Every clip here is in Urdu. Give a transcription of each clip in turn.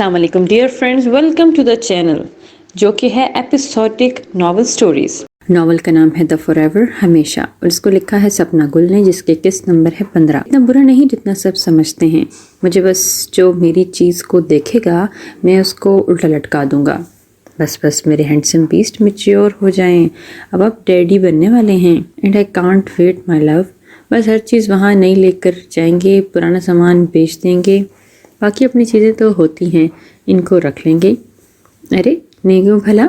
السلام علیکم dear friends, welcome to the channel جو کہ ہے ایپیسوڈک ناول سٹوریز۔ ناول کا نام ہے دا فار ایور، ہمیشہ، اور اس کو لکھا ہے سپنا گل نے، جس کے قسط نمبر ہے 15۔ اتنا برا نہیں جتنا سب سمجھتے ہیں، مجھے بس جو میری چیز کو دیکھے گا میں اس کو الٹا لٹکا دوں گا۔ بس میرے ہینڈسم بیسٹ میچیور ہو جائیں، اب آپ ڈیڈی بننے والے ہیں، اینڈ آئی کانٹ ویٹ مائی لو۔ بس ہر چیز وہاں نئی لے کر جائیں گے، پرانا سامان بیچ دیں گے، باقی اپنی چیزیں تو ہوتی ہیں، ان کو رکھ لیں گے۔ ارے نہیں کیوں بھلا؟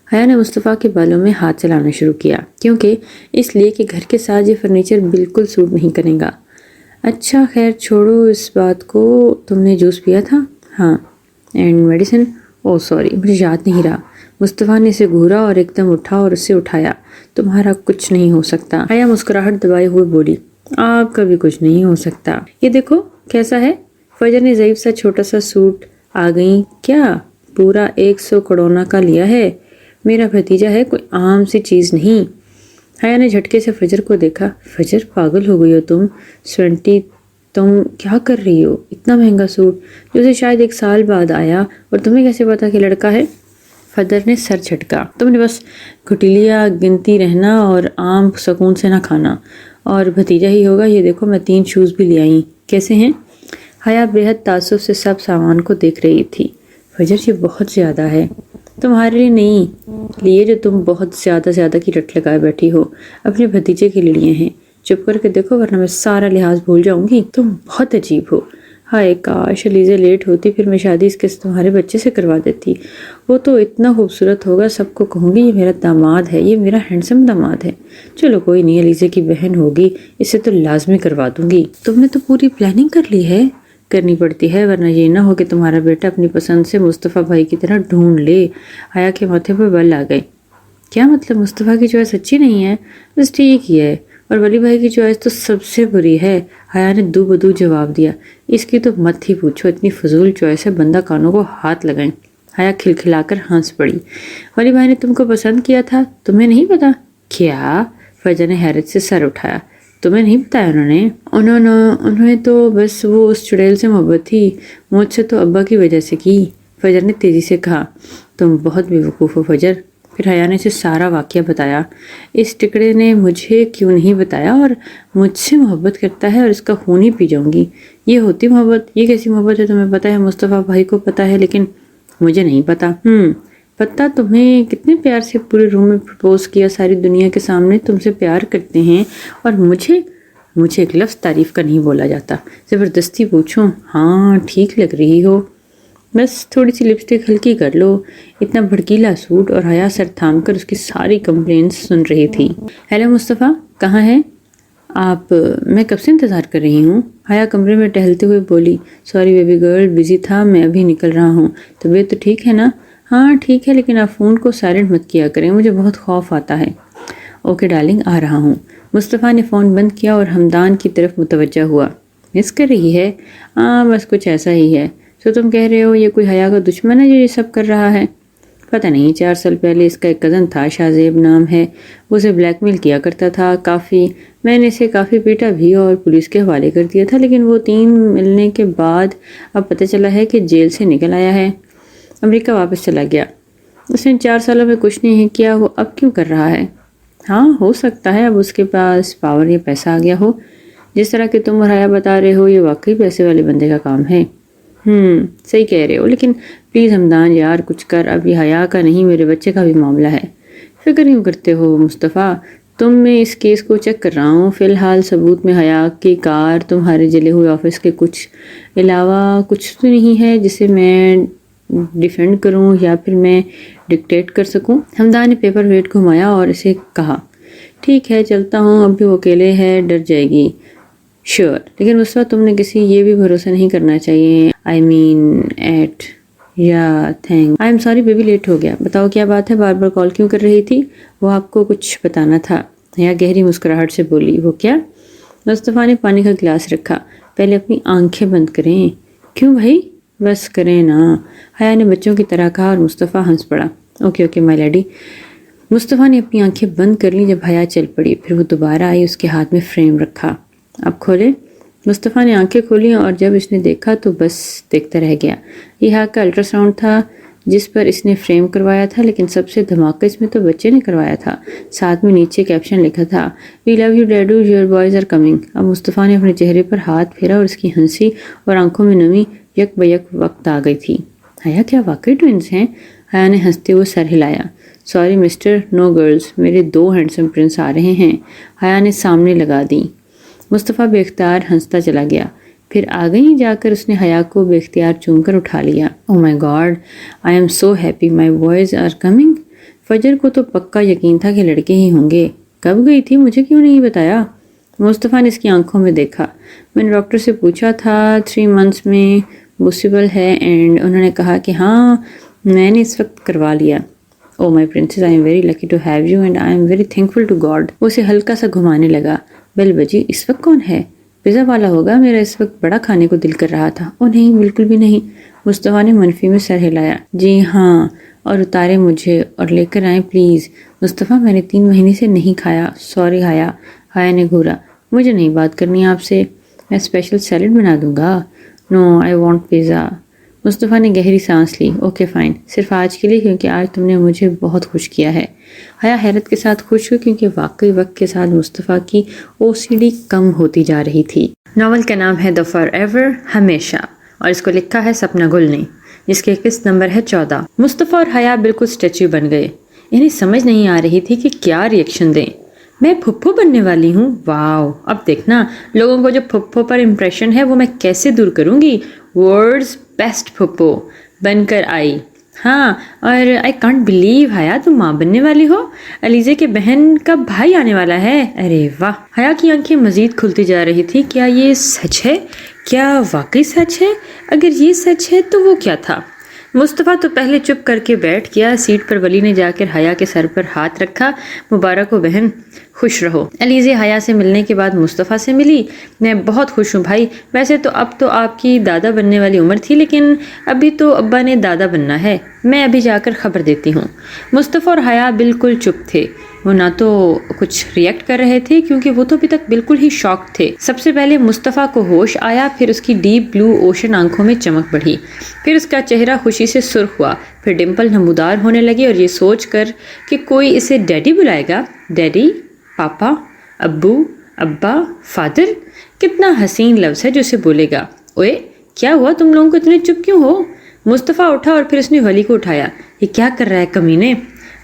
حیا نے مصطفیٰ کے بالوں میں ہاتھ چلانا شروع کیا، کیونکہ اس لیے کہ گھر کے ساتھ یہ فرنیچر بالکل سوٹ نہیں کرے گا۔ اچھا خیر چھوڑو اس بات کو، تم نے جوس پیا تھا؟ ہاں۔ And medicine? او سوری، مجھے یاد نہیں رہا۔ مصطفیٰ نے اسے گھورا اور ایک دم اٹھا اور اسے اٹھایا۔ تمہارا کچھ نہیں ہو سکتا۔ حیا مسکراہٹ دبائے ہوئے بولی، آپ کا بھی کچھ نہیں ہو سکتا۔ یہ دیکھو کیسا ہے۔ فجر نے ضعیف سا چھوٹا سا سوٹ آ گئی کیا؟ پورا 100 کروڑ کا لیا ہے، میرا بھتیجا ہے، کوئی عام سی چیز نہیں۔ حیا نے جھٹکے سے فجر کو دیکھا۔ فجر پاگل ہو گئی ہو تم؟ 20، تم کیا کر رہی ہو؟ اتنا مہنگا سوٹ جو سے شاید 1 سال بعد آیا، اور تمہیں کیسے پتا کہ لڑکا ہے؟ فجر نے سر جھٹکا۔ تم نے بس گھٹلیاں گنتی رہنا اور آم سکون سے نہ کھانا، اور بھتیجا ہی ہوگا۔ یہ دیکھو میں 3 شوز بھی لے آئی، کیسے ہیں؟ حیا بے حد تعصب سے سب سامان کو دیکھ رہی تھی۔ فجر یہ بہت زیادہ ہے۔ تمہارے لیے نہیں لیے جو تم بہت زیادہ کی رٹ لگائے بیٹھی ہو، اپنے بھتیجے کے لیے لیے ہیں۔ چپ کر کے دیکھو ورنہ میں سارا لحاظ بھول جاؤں گی۔ تم بہت عجیب ہو۔ ہائے کاش علیزہ لیٹ ہوتی، پھر میں شادی اس کے تمہارے بچے سے کروا دیتی، وہ تو اتنا خوبصورت ہوگا، سب کو کہوں گی یہ میرا داماد ہے، یہ میرا ہینڈسم داماد ہے۔ چلو کوئی نہیں، علیزہ کی بہن ہوگی، اسے تو لازمی کروا دوں گی۔ تم نے تو پوری پلاننگ کر لی ہے۔ کرنی پڑتی ہے، ورنہ یہ نہ ہو کہ تمہارا بیٹا اپنی پسند سے مصطفیٰ بھائی کی طرح ڈھونڈ لے۔ حیا کے ماتھے پر بل آ گئے۔ کیا مطلب مصطفیٰ کی چوائس اچھی نہیں ہے؟ بس ٹھیک ہی ہے، اور ولی بھائی کی چوائس تو سب سے بری ہے۔ حیا نے دو بدو جواب دیا۔ اس کی تو مت ہی پوچھو، اتنی فضول چوائس ہے، بندہ کانوں کو ہاتھ لگائیں۔ حیا کھلکھلا کر ہنس پڑی۔ ولی بھائی نے تم کو پسند کیا تھا، تمہیں نہیں پتا؟ کیا؟ فجر نے حیرت سے سر اٹھایا۔ تمہیں نہیں بتایا انہوں نے تو بس وہ اس چڑیل سے محبت تھی، مجھ سے تو ابا کی وجہ سے کی۔ فجر نے تیزی سے کہا۔ تم بہت بے وقوف ہو فجر۔ پھر حیا نے اسے سارا واقعہ بتایا۔ اس ٹکڑے نے مجھے کیوں نہیں بتایا، اور مجھ سے محبت کرتا ہے اور اس کا خون ہی پی جاؤں گی۔ یہ ہوتی محبت؟ یہ کیسی محبت ہے؟ تمہیں پتا ہے، مصطفیٰ بھائی کو پتا ہے، لیکن مجھے نہیں پتا۔ پتہ تمہیں کتنے پیار سے پورے روم میں پرپوز کیا، ساری دنیا کے سامنے تم سے پیار کرتے ہیں، اور مجھے ایک لفظ تعریف کا نہیں بولا جاتا۔ زبردستی پوچھوں؟ ہاں ٹھیک لگ رہی ہو، بس تھوڑی سی لپسٹک ہلکی کر لو۔ اتنا بھڑکیلا سوٹ، اور حیا سر تھام کر اس کی ساری کمپلینٹس سن رہی تھی۔ ہیلو مصطفیٰ، کہاں ہیں آپ؟ میں کب سے انتظار کر رہی ہوں۔ حیا کمرے میں ٹہلتے ہوئے بولی۔ سوری بیبی گرل، بزی تھا، میں ابھی نکل رہا ہوں۔ طبیعت تو ٹھیک ہے نا؟ ہاں ٹھیک ہے، لیکن آپ فون کو سائلنٹ مت کیا کریں، مجھے بہت خوف آتا ہے۔ اوکے ڈارلنگ، آ رہا ہوں۔ مصطفیٰ نے فون بند کیا اور حمدان کی طرف متوجہ ہوا۔ مس کر رہی ہے؟ ہاں بس کچھ ایسا ہی ہے۔ تو تم کہہ رہے ہو یہ کوئی حیا کا دشمن ہے جو یہ سب کر رہا ہے؟ پتہ نہیں، 4 سال پہلے اس کا ایک کزن تھا، شاہ نام ہے، وہ اسے بلیک میل کیا کرتا تھا کافی، میں نے اسے کافی پیٹا بھی اور پولیس کے حوالے کر دیا تھا، لیکن وہ 3 ملنے کے بعد اب پتہ چلا ہے کہ جیل سے نکل آیا ہے، امریکہ واپس چلا گیا۔ اس نے 4 سالوں میں کچھ نہیں کیا، وہ اب کیوں کر رہا ہے؟ ہاں ہو سکتا ہے اب اس کے پاس پاور یا پیسہ آ گیا ہو، جس طرح کہ تم اور حیا بتا رہے ہو، یہ واقعی پیسے والے بندے کا کام ہے۔ صحیح کہہ رہے ہو، لیکن پلیز حمدان یار کچھ کر، اب یہ حیا کا نہیں میرے بچے کا بھی معاملہ ہے۔ فکر کیوں کرتے ہو مصطفیٰ، میں اس کیس کو چیک کر رہا ہوں، فی الحال ثبوت میں حیا کی کار، تمہارے جلے ہوئے آفس کے کچھ علاوہ کچھ تو نہیں ہے جسے میں ڈیفینڈ کروں یا پھر میں ڈکٹیٹ کر سکوں۔ حمدان نے پیپر ویٹ گھمایا اور اسے کہا۔ ٹھیک ہے چلتا ہوں، اب بھی وہ اکیلے ہے، ڈر جائے گی۔ شیور، لیکن اس وقت تم نے کسی یہ بھی بھروسہ نہیں کرنا چاہیے، thank I'm sorry baby, late ہو گیا۔ بتاؤ کیا بات ہے، بار بار کال کیوں کر رہی تھی؟ وہ آپ کو کچھ بتانا تھا۔ حیا گہری مسکراہٹ سے بولی۔ وہ کیا؟ مصطفیٰ نے پانی کا گلاس رکھا۔ پہلے اپنی آنکھیں بند کریں۔ کیوں بھائی؟ بس کریں نا، حیا نے بچوں کی طرح کہا اور مصطفیٰ ہنس پڑا۔ Okay my lady. مصطفیٰ نے اپنی آنکھیں بند کر لی جب حیا چل پڑی، پھر وہ دوبارہ آئی، اس کے ہاتھ میں فریم رکھا۔ اب کھولے؟ مصطفیٰ نے آنکھیں کھولیں اور جب اس نے دیکھا تو بس دیکھتا رہ گیا۔ یہ حق کا الٹرا ساؤنڈ تھا جس پر اس نے فریم کروایا تھا، لیکن سب سے دھماکہ اس میں تو بچے نے کروایا تھا۔ ساتھ میں نیچے کیپشن لکھا تھا، "we love you daddo, your boys are coming". اب مصطفیٰ نے اپنے چہرے پر ہاتھ پھیرا اور اس کی ہنسی اور آنکھوں میں نمی یک بیک وقت آ گئی تھی۔ حیا کیا واقعی ٹوئنز ہیں؟ حیا نے ہنستے ہوئے سر ہلایا۔ "سوری مسٹر، نو گرلز، میرے 2 ہینڈسم پرنس آ رہے ہیں"۔ حیا نے سامنے لگا دی۔ مصطفیٰ بے اختیار ہنستا چلا گیا، پھر آگے جا کر اس نے حیا کو بے اختیار چوم کر اٹھا لیا۔ "Oh my God, I'm so happy my boys are coming". فجر کو تو پکا یقین تھا کہ لڑکے ہی ہوں گے۔ "کب گئی تھی، مجھے کیوں نہیں بتایا؟" مصطفیٰ نے اس کی آنکھوں میں دیکھا۔ "میں نے ڈاکٹر سے پوچھا تھا 3 months میں پاسبل ہے، اینڈ انہوں نے کہا کہ ہاں، میں نے اس وقت کروا لیا"۔ "Oh my princess, I'm very lucky to have you and I'm very thankful to God". وہ اسے ہلکا سا گھمانے لگا۔ "بیل بجی، اس وقت کون ہے؟ پیزا والا ہوگا، میرا اس وقت بڑا کھانے کو دل کر رہا تھا"۔ "او نہیں، بالکل بھی نہیں"۔ مصطفیٰ نے منفی میں سر ہلایا۔ "جی ہاں، اور اتارے مجھے اور لے کر آئیں پلیز"۔ "مصطفیٰ، میں نے 3 مہینے سے نہیں کھایا"۔ "سوری حیا"۔ حیا نے گھورا۔ "مجھے نہیں بات کرنی آپ سے، میں اسپیشل سیلڈ بنا دوں گا"۔ "نو، آئی وانٹ پیزا"۔ مصطفیٰ نے گہری سانس لی۔ "اوکے فائن، صرف آج کے لیے، کیونکہ آج تم نے مجھے بہت خوش کیا ہے"۔ حیا حیرت کے ساتھ خوش ہوئی کیونکہ واقعی وقت کے ساتھ مصطفیٰ کی OCD کم ہوتی جا رہی تھی۔ ناول کا نام ہے دی فار ایور، ہمیشہ، اور اس کو لکھا ہے سپنا گل نے، جس کے قسط نمبر ہے 14۔ مصطفیٰ اور حیا بالکل اسٹیچو بن گئے۔ انہیں سمجھ نہیں آ رہی تھی کہ کیا ریئیکشن دیں۔ "میں پھپھو بننے والی ہوں، واو! اب دیکھنا لوگوں کو جو پھپھو پر امپریشن ہے وہ میں کیسے دور کروں گی"۔ "ورلڈز بیسٹ پھپھو بن کر آئی"۔ "ہاں، اور آئی کانٹ بلیو حیا تم ماں بننے والی ہو، علیزے کے بہن کا بھائی آنے والا ہے"۔ "ارے واہ"۔ حیا کی آنکھیں مزید کھلتی جا رہی تھی۔ کیا یہ سچ ہے؟ کیا واقعی سچ ہے؟ اگر یہ سچ ہے تو وہ کیا تھا؟ مصطفیٰ تو پہلے چپ کر کے بیٹھ گیا۔ سیٹ پر ولی نے جا کر حیا کے سر پر ہاتھ رکھا۔ "مبارک ہو بہن، خوش رہو"۔ علیزے حیا سے ملنے کے بعد مصطفیٰ سے ملی۔ "میں بہت خوش ہوں بھائی، ویسے تو اب تو آپ کی دادا بننے والی عمر تھی، لیکن ابھی تو ابا نے دادا بننا ہے، میں ابھی جا کر خبر دیتی ہوں"۔ مصطفیٰ اور حیا بالکل چپ تھے۔ وہ نہ تو کچھ ریئیکٹ کر رہے تھے کیونکہ وہ تو ابھی تک بالکل ہی شاکڈ تھے۔ سب سے پہلے مصطفیٰ کو ہوش آیا، پھر اس کی ڈیپ بلو اوشن آنکھوں میں چمک بڑھی، پھر اس کا چہرہ خوشی سے سرخ ہوا، پھر ڈمپل نمودار ہونے لگی، اور یہ سوچ کر کہ کوئی اسے ڈیڈی بلائے گا۔ ڈیڈی، پاپا، ابو، ابا، فادر، کتنا حسین لفظ ہے جو اسے بولے گا۔ "اوئے، کیا ہوا، تم لوگوں کو اتنے چپ کیوں ہو"؟ مصطفیٰ اٹھا اور پھر اس نے ولی کو اٹھایا۔ "یہ کیا کر رہا ہے کمینے"؟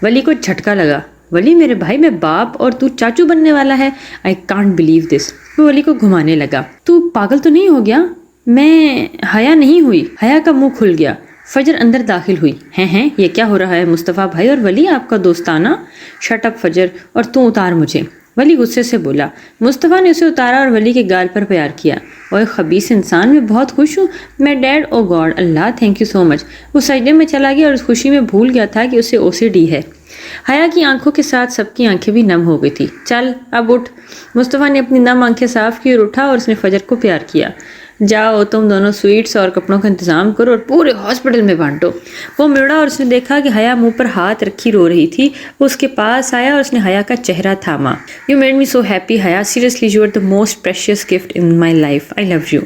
ولی کو جھٹکا لگا۔ "ولی میرے بھائی، میں باپ اور تو چاچو بننے والا ہے، آئی کانٹ بلیو دس"۔ وہ ولی کو گھمانے لگا۔ "تو پاگل تو نہیں ہو گیا"؟ "میں"۔ حیا نہیں ہوئی۔ حیا کا منہ کھل گیا۔ فجر اندر داخل ہوئی۔ ہیں یہ کیا ہو رہا ہے مصطفیٰ بھائی اور ولی آپ کا دوستانہ"؟ "شٹ اپ فجر، اور تو اتار مجھے"۔ ولی غصے سے بولا۔ مصطفیٰ نے اسے اتارا اور ولی کے گال پر پیار کیا۔ "اوئے خبیث انسان، میں بہت خوش ہوں"۔ "میں dad, oh God, Allah, thank you so much". وہ سجدے میں چلا گیا اور اس خوشی میں بھول گیا تھا کہ اسے OCD ہے۔ حیا کی آنکھوں کے ساتھ سب کی آنکھیں بھی نم ہو گئی تھی۔ "چل اب اٹھ"۔ مصطفیٰ نے اپنی نم آنکھیں صاف کی اور اٹھا، اور اس نے فجر کو پیار کیا۔ "جاؤ، تم دونوں سویٹس اور کپڑوں کا انتظام کرو اور پورے ہاسپٹل میں بانٹو"۔ وہ مڑا اور اس نے دیکھا کہ حیا منہ پر ہاتھ رکھی رو رہی تھی۔ وہ اس کے پاس آیا اور اس نے حیا کا چہرہ تھاما۔ "You made me so happy Haya, seriously you are the most precious gift in my life, I love you".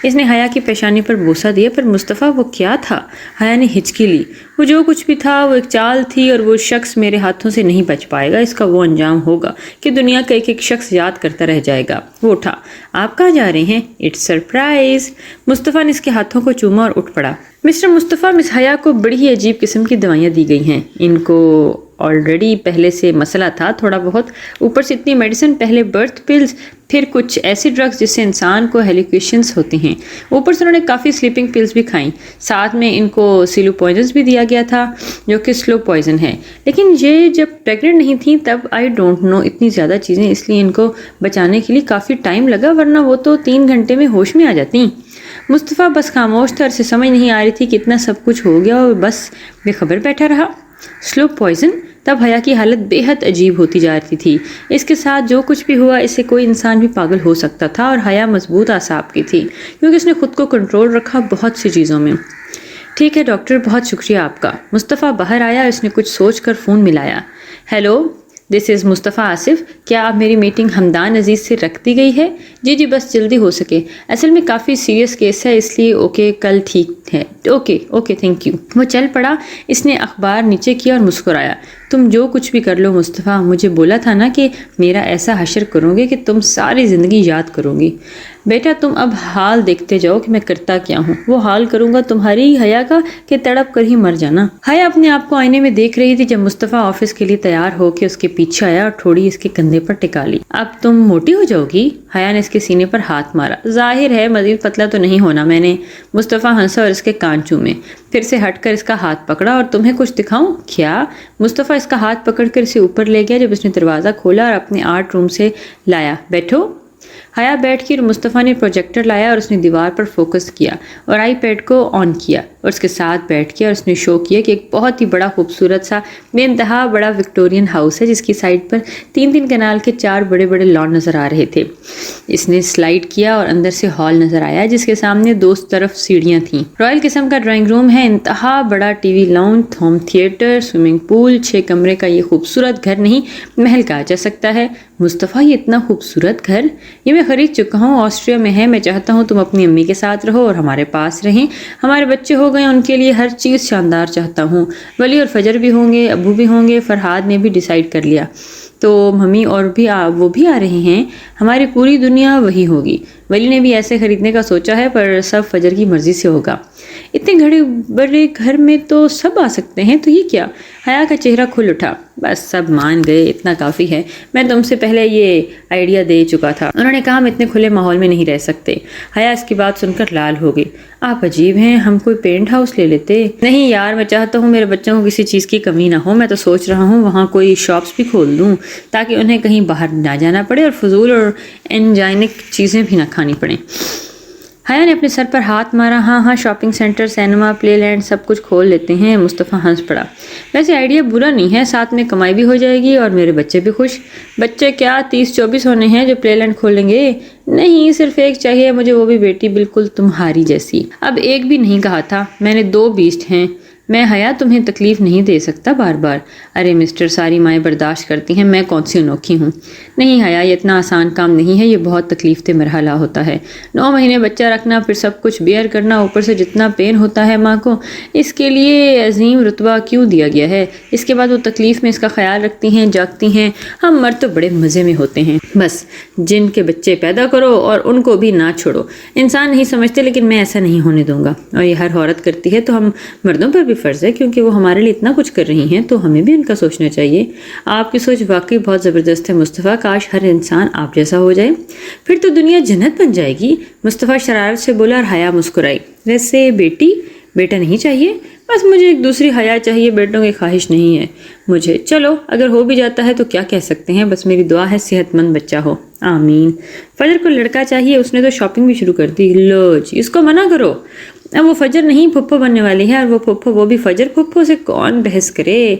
اس نے حیا کی پیشانی پر بوسہ دیا۔ "پر مصطفیٰ، وہ کیا تھا"؟ حیا نے ہچکی لی۔ "وہ جو کچھ بھی تھا وہ ایک چال تھی، اور وہ شخص میرے ہاتھوں سے نہیں بچ پائے گا۔ اس کا وہ انجام ہوگا کہ دنیا کا ایک ایک شخص یاد کرتا رہ جائے گا"۔ وہ اٹھا۔ "آپ کہاں جا رہے ہیں"؟ "It's surprise". مصطفیٰ نے اس کے ہاتھوں کو چوما اور اٹھ پڑا۔ مسٹر مصطفیٰ، مس حیا کو بڑی ہی عجیب قسم کی دوائیاں دی گئی ہیں۔ ان کو آلریڈی پہلے سے مسئلہ تھا تھوڑا بہت، اوپر سے اتنی میڈیسن، پہلے برتھ پلز، پھر کچھ ایسی ڈرگز جس سے انسان کو ہیلیکویشنز ہوتی ہیں، اوپر سے انہوں نے کافی سلیپنگ پلز بھی کھائیں، ساتھ میں ان کو سیلو پوائزنز بھی دیا گیا تھا جو کہ سلو پوائزن ہے۔ لیکن یہ جب پریگننٹ نہیں تھیں تب آئی ڈونٹ نو اتنی زیادہ چیزیں، اس لیے ان کو بچانے کے لیے کافی ٹائم لگا، ورنہ وہ تو 3 گھنٹے میں ہوش میں آ جاتی۔ مصطفیٰ بس خاموش تھا اور اسے سمجھ نہیں آ رہی تھی کہ اتنا سب کچھ ہو گیا اور بس بے خبر بیٹھا رہا۔ Slow poison? تب حیا کی حالت بے حد عجیب ہوتی جا رہی تھی۔ اس کے ساتھ جو کچھ بھی ہوا اس سے کوئی انسان بھی پاگل ہو سکتا تھا، اور حیا مضبوط اعصاب کی تھی کیونکہ اس نے خود کو کنٹرول رکھا بہت سی چیزوں میں۔ "ٹھیک ہے ڈاکٹر، بہت شکریہ آپ کا"۔ مصطفیٰ باہر آیا، اس نے کچھ سوچ کر فون ملایا۔ "ہیلو"۔ دس از مصطفیٰ آصف. کیا آپ میری میٹنگ حمدان عزیز سے رکھ دی گئی ہے؟ جی بس جلدی ہو سکے. اصل میں کافی سیریس کیس ہے اس لیے اوکے کل ٹھیک ہے. Okay thank you. وہ چل پڑا. اس نے اخبار نیچے کیا اور مسکرایا. تم جو کچھ بھی کر لو مصطفیٰ، مجھے بولا تھا نا کہ میرا ایسا حشر کرو گے کہ تم ساری زندگی یاد کرو گی. بیٹا تم اب حال دیکھتے جاؤ کہ میں کرتا کیا ہوں. وہ حال کروں گا تمہاری ہی حیا کا کہ تڑپ کر ہی مر جانا. حیا اپنے آپ کو آئینے میں دیکھ رہی تھی جب مصطفیٰ آفس کے لیے تیار ہو کے اس کے پیچھے آیا اور تھوڑی اس کے کندھے پر ٹکا لی. اب تم موٹی ہو جاؤ گی. حیا نے اس کے سینے پر ہاتھ مارا. ظاہر ہے مزید پتلا تو نہیں ہونا میں نے. مصطفیٰ ہنسا اور اس کے کان چومے. پھر سے ہٹ کر اس کا ہاتھ پکڑا. اور تمہیں کچھ دکھاؤں کیا؟ مصطفیٰ اس کا ہاتھ پکڑ کر اسے اوپر لے گیا جب اس نے دروازہ کھولا اور اپنے آرٹ روم سے لایا. بیٹھو. حیا بیٹھ کی اور مصطفیٰ نے پروجیکٹر لایا اور اس نے دیوار پر فوکس کیا اور آئی پیڈ کو آن کیا اور اس کے ساتھ بیٹھ کیا اور اس نے شو کیا کہ ایک بہت ہی بڑا خوبصورت سا بے انتہا بڑا وکٹورین ہاؤس ہے جس کی سائڈ پر 3 کنال کے 4 بڑے بڑے لان نظر آ رہے تھے. اس نے سلائڈ کیا اور اندر سے ہال نظر آیا جس کے سامنے 2 طرف سیڑھیاں تھیں. رائل قسم کا ڈرائنگ روم ہے. انتہا بڑا TV lounge, home theatre, swimming pool. 6 کمرے کا یہ خوبصورت گھر نہیں محل کہا جا سکتا ہے. مصطفیٰ یہ اتنا خوبصورت گھر یہ میں خرید چکا ہوں. آسٹریا میں ہے. میں چاہتا ہوں تم اپنی امی کے ساتھ رہو اور ہمارے پاس رہیں. ہمارے بچے ہو گئے ان کے لیے ہر چیز شاندار چاہتا ہوں. ولی اور فجر بھی ہوں گے، ابو بھی ہوں گے. فرحاد نے بھی ڈیسائیڈ کر لیا تو ممی اور بھی وہ بھی آ رہے ہیں. ہماری پوری دنیا وہی ہوگی. ولی نے بھی ایسے خریدنے کا سوچا ہے پر سب فجر کی مرضی سے ہوگا. اتنے بڑے گھر میں تو سب آ سکتے ہیں تو یہ کیا؟ حیا کا چہرہ کھل اٹھا. بس سب مان گئے اتنا کافی ہے. میں تم سے پہلے یہ آئیڈیا دے چکا تھا. انہوں نے کہا ہم اتنے کھلے ماحول میں نہیں رہ سکتے. حیا اس کی بات سن کر لال ہو گئی. آپ عجیب ہیں. ہم کوئی پینٹ ہاؤس لے لیتے. نہیں یار میں چاہتا ہوں میرے بچوں کو کسی چیز کی کمی نہ ہو. میں تو سوچ رہا ہوں وہاں کوئی شاپس بھی کھول دوں تاکہ انہیں کہیں باہر نہ جانا پڑے اور فضول اور انجائنک چیزیں بھی نہ کھانی پڑیں. حیا نے اپنے سر پر ہاتھ مارا. ہاں شاپنگ سینٹر، سینما، پلے لینڈ سب کچھ کھول لیتے ہیں. مصطفیٰ ہنس پڑا. ویسے آئیڈیا برا نہیں ہے. ساتھ میں کمائی بھی ہو جائے گی اور میرے بچے بھی خوش. بچے کیا 30-24 ہونے ہیں جو پلے لینڈ کھولیں گے؟ نہیں صرف ایک چاہیے مجھے، وہ بھی بیٹی بالکل تمہاری جیسی. اب ایک بھی نہیں کہا تھا میں نے. 2 بیسٹ ہیں. میں حیا تمہیں تکلیف نہیں دے سکتا بار بار. ارے مسٹر ساری مائیں برداشت کرتی ہیں. میں کون سی انوکھی ہوں؟ نہیں حیا یہ اتنا آسان کام نہیں ہے. یہ بہت تکلیف دہ مرحلہ ہوتا ہے. 9 مہینے بچہ رکھنا پھر سب کچھ بیئر کرنا اوپر سے جتنا پین ہوتا ہے ماں کو. اس کے لیے عظیم رتبہ کیوں دیا گیا ہے؟ اس کے بعد وہ تکلیف میں اس کا خیال رکھتی ہیں، جاگتی ہیں. ہم مرد تو بڑے مزے میں ہوتے ہیں. بس جن کے بچے پیدا کرو اور ان کو بھی نہ چھوڑو. انسان نہیں سمجھتے لیکن میں ایسا نہیں ہونے دوں گا. اور یہ ہر عورت کرتی ہے تو ہم مردوں پر بھی فرض ہے کیونکہ وہ ہمارے لیے اتنا کچھ کر رہی ہیں تو ہمیں بھی ان کا سوچنا چاہیے. آپ کی سوچ واقعی بہت زبردست ہے مصطفیٰ. کاش ہر انسان آپ جیسا ہو جائے. پھر تو دنیا جنت بن جائے گی. مصطفیٰ شرارت سے بولا اور حیا مسکرائی. ویسے بیٹا نہیں چاہیے. بس مجھے ایک دوسری حیا چاہیے. بیٹوں کی خواہش نہیں ہے مجھے. چلو اگر ہو بھی جاتا ہے تو کیا کہہ سکتے ہیں. بس میری دعا ہے صحت مند بچہ ہو. آمین. فجر کو لڑکا چاہیے. اس نے تو شاپنگ بھی شروع کر دی. لو جی اس کو منع کرو. اب وہ فجر نہیں پھپھو بننے والی ہے اور وہ پھپھو وہ بھی فجر. پھپھو سے کون بحث کرے.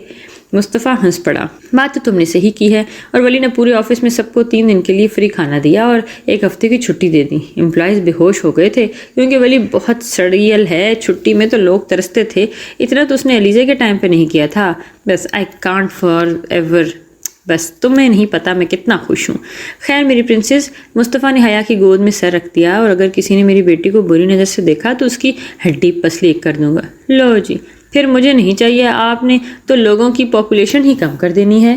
مصطفیٰ ہنس پڑا. بات تو تم نے صحیح کی ہے. اور ولی نے پورے آفس میں سب کو 3 دن کے لیے فری کھانا دیا اور 1 ہفتے کی چھٹی دے دی. امپلائیز بے ہوش ہو گئے تھے کیونکہ ولی بہت سڑیل ہے. چھٹی میں تو لوگ ترستے تھے. اتنا تو اس نے علیزہ کے ٹائم پہ نہیں کیا تھا. بس آئی کانٹ فار ایور. بس تمہیں نہیں پتا میں کتنا خوش ہوں. خیر میری پرنسس. مصطفیٰ نے حیا کی گود میں سر رکھ دیا. اور اگر کسی نے میری بیٹی کو بری نظر سے دیکھا تو اس کی ہڈی پسلی کر دوں گا. لو جی پھر مجھے نہیں چاہیے. آپ نے تو لوگوں کی پاپولیشن ہی کم کر دینی ہے.